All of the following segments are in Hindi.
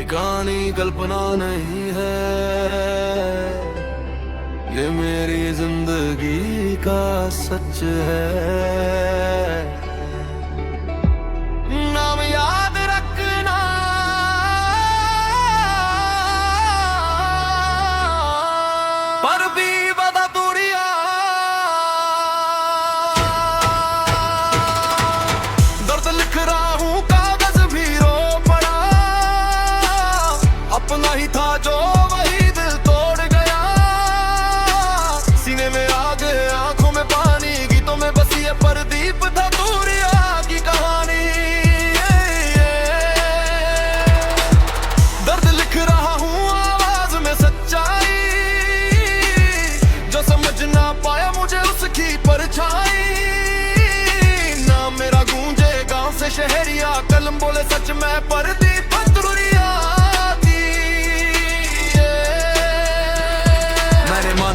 कहानी कल्पना नहीं है, ये मेरी जिंदगी का सच है। नाम याद रखना पर भी बता दूरिया, दर्द लिख रहा हूँ कागज भी रो पड़ा, अपना ही था जो वही दिल तोड़ गया। सीने में आग है, आंखों में पानी, गीतों में बसी है प्रदीप था दूरिया की कहानी। दर्द लिख रहा हूँ आवाज में सच्चाई, जो समझ ना पाया मुझे उसकी परछाई। नाम मेरा गूंजे गांव से शहरिया, कलम बोले सच में प्रदीप दूरिया।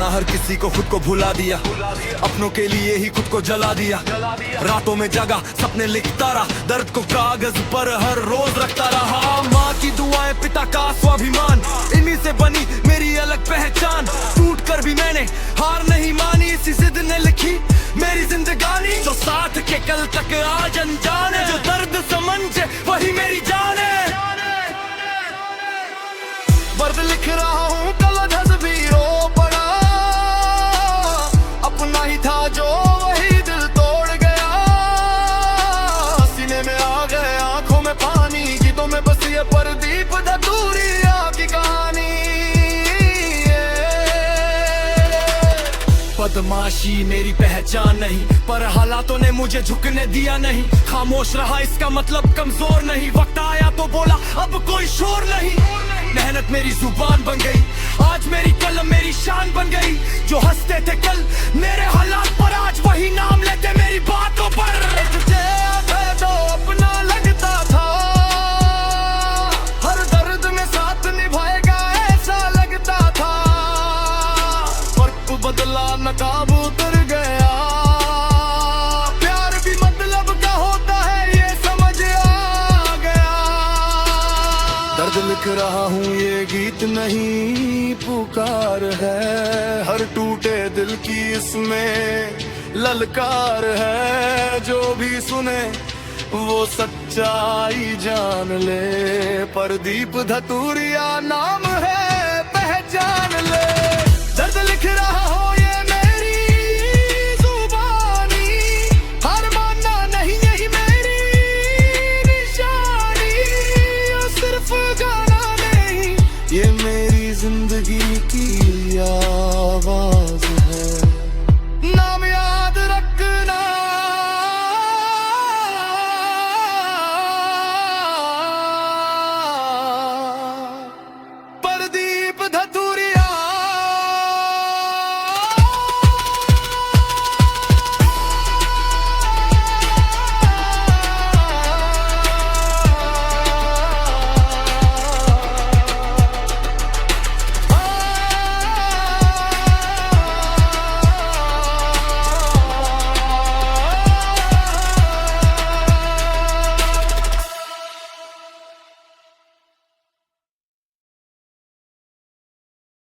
हर किसी को खुद को भुला दिया, अपनों के लिए ही खुद को जला दिया। रातों में जगा सपने लिखता रहा, दर्द को कागज पर हर रोज रखता रहा। माँ की दुआएं, पिता का स्वाभिमान, इन्हीं से बनी मेरी अलग पहचान। टूट कर भी मैंने हार नहीं मानी, इसी जिद ने लिखी मेरी जिंदगानी। जो साथ के कल तक आज अनजान है, जो दर्द समझे वही मेरी जान है। दर्द लिख रहा हूँ कलधस भी रो पड़ा, अपना ही था जो वही दिल तोड़ गया। सीने में आ गए आंखों में पानी, गीतों में बसी है प्रदीप दूरिया की कहानी। बदमाशी मेरी पहचान नहीं, पर हालातों ने मुझे झुकने दिया नहीं। खामोश रहा इसका मतलब कमजोर नहीं, वक्त आया तो बोला अब कोई शोर नहीं। मेहनत मेरी जुबान बन गई, आज मेरी कलम मेरी शान बन गई। जो हंसते थे कल मेरे हालात पर, आज वही नाम लेते मेरी बातों पर। तो अपना लगता था, हर दर्द में साथ निभाएगा ऐसा लगता था। फर्क बदला नकाब उतर गया, प्यार भी मतलब का होता है ये समझ आ गया। दर्द लिख रहा हूँ ये गीत नहीं पुकार है, हर टूटे दिल की इसमें ललकार है। जो भी सुने वो सच्चाई जान ले, प्रदीप दूरिया नाम है पहचान ले। दर्द लिख रहा हूँ